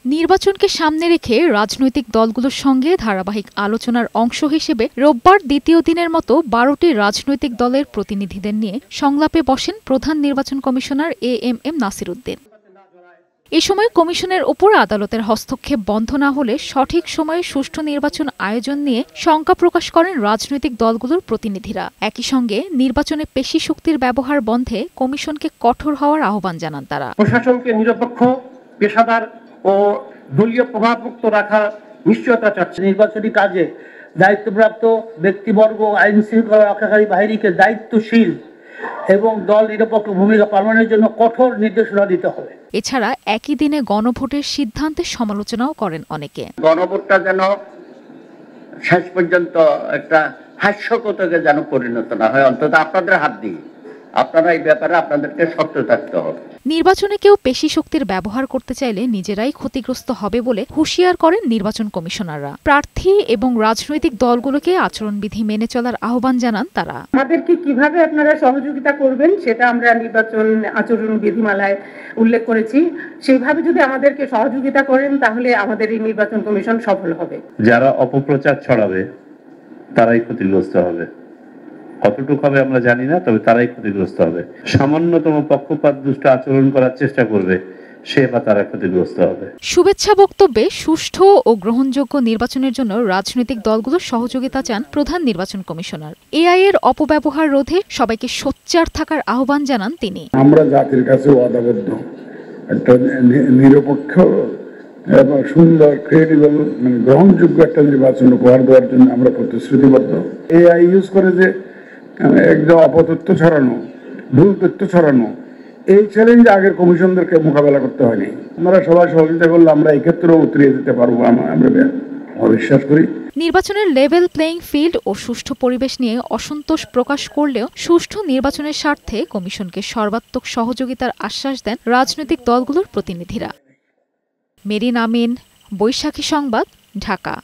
নির্বাচনকে সামনে রেখে রাজনৈতিক দলগুলোর সঙ্গে ধারাবাহিক আলোচনার অংশ হিসেবে রোববার দ্বিতীয় দিনের মতো ১২টি রাজনৈতিক দলের প্রতিনিধিদের নিয়ে সংলাপে বসেন প্রধান নির্বাচন কমিশনার এএমএম নাসির উদ্দিন। এ সময় কমিশনের ওপর আদালতের হস্তক্ষেপ বন্ধ না হলে সঠিক সময়ে সুষ্ঠু নির্বাচন আয়োজন নিয়ে শঙ্কা প্রকাশ করেন রাজনৈতিক দলগুলোর প্রতিনিধিরা। একই সঙ্গে নির্বাচনে পেশি শক্তির ব্যবহার বন্ধে কমিশনকে কঠোর হওয়ার আহ্বান জানান তারা। প্রশাসনকে নিরপেক্ষ, পেশাদার ও দলীয় প্রভাবমুক্ত রাখার নিশ্চয়তা চাচ্ছে। নির্বাচনী কাজে দায়িত্বপ্রাপ্ত ব্যক্তিবর্গ আইন শৃঙ্খলা রক্ষাকারী বাহিনীকে দায়িত্বশীল এবং দল নিরপেক্ষ ভূমিকা পালনের জন্য কঠোর নির্দেশনা দিতে হবে। এছাড়া একই দিনে গণভোটের সিদ্ধান্তের সমালোচনাও করেন অনেকে। গণভোটটা যেন শেষ পর্যন্ত একটা হাস্যকতাকে যেন পরিণত না হয়, অন্তত আপনাদের হাত দিয়ে। আপনারা এই ব্যাপারে আপনাদেরকে শক্ত থাকতে হবে। নির্বাচনে কেউ পেশি শক্তির ব্যবহার করতে চাইলে নিজেরাই ক্ষতিগ্রস্ত হবে বলে হুঁশিয়ার করেন নির্বাচন কমিশনাররা। প্রার্থী এবং রাজনৈতিক দলগুলোকে আচরণবিধি মেনে চলার আহ্বান জানান তারা। আমাদেরকে কিভাবে আপনারা সহযোগিতা করবেন সেটা আমরা নির্বাচন আচরণ বিধিমালায় উল্লেখ করেছি। সেইভাবে যদি আমাদেরকে সহযোগিতা করেন তাহলে আমাদের এই নির্বাচন কমিশন সফল হবে। যারা অপপ্রচার ছড়াবে তারাই ক্ষতিগ্রস্ত হবে। কতটুকু হবে আমরা জানি না, তবে তারাই ক্ষতিগ্রস্ত হবে। সামান্যতম পক্ষপাত দুষ্ট আচরণ করার চেষ্টা করবে সে বা তারা ক্ষতিগ্রস্ত হবে। শুভেচ্ছা বক্তব্যে সুষ্ঠু ও গ্রহণযোগ্য নির্বাচনের জন্য রাজনৈতিক দলগুলোর সহযোগিতা চান প্রধান নির্বাচন কমিশনার। এআই এর অপব্যবহার রোধে সবাইকে সোচ্চার থাকার আহ্বান জানান তিনি। আমরা জাতির কাছে ওয়াদাবদ্ধ একটা নিরপেক্ষ এবং সুন্দর, ক্রেডিবল, গ্রহণযোগ্য একটা নির্বাচন উপহার দেওয়ার জন্য আমরা প্রতিশ্রুতিবদ্ধ। এআই ইউজ করে যে একদম অপতথ্য ছড়ানো, ভুল তথ্য ছড়ানো, এই চ্যালেঞ্জ আগের কমিশনদেরকে মোকাবেলা করতে হয়নি। আপনারা সবাই সহযোগিতা করলে আমরা এই ক্ষেত্রেও উতরিয়ে যেতে পারবো, আমরা বিশ্বাস করি। নির্বাচনের লেভেল প্লেইং ফিল্ড ও সুষ্ঠু পরিবেশ নিয়ে অসন্তোষ প্রকাশ করলেও সুষ্ঠু নির্বাচনের স্বার্থে কমিশনকে সর্বাত্মক সহযোগিতার আশ্বাস দেন রাজনৈতিক দলগুলোর প্রতিনিধিরা। মেরিন আমিন, বৈশাখী সংবাদ, ঢাকা।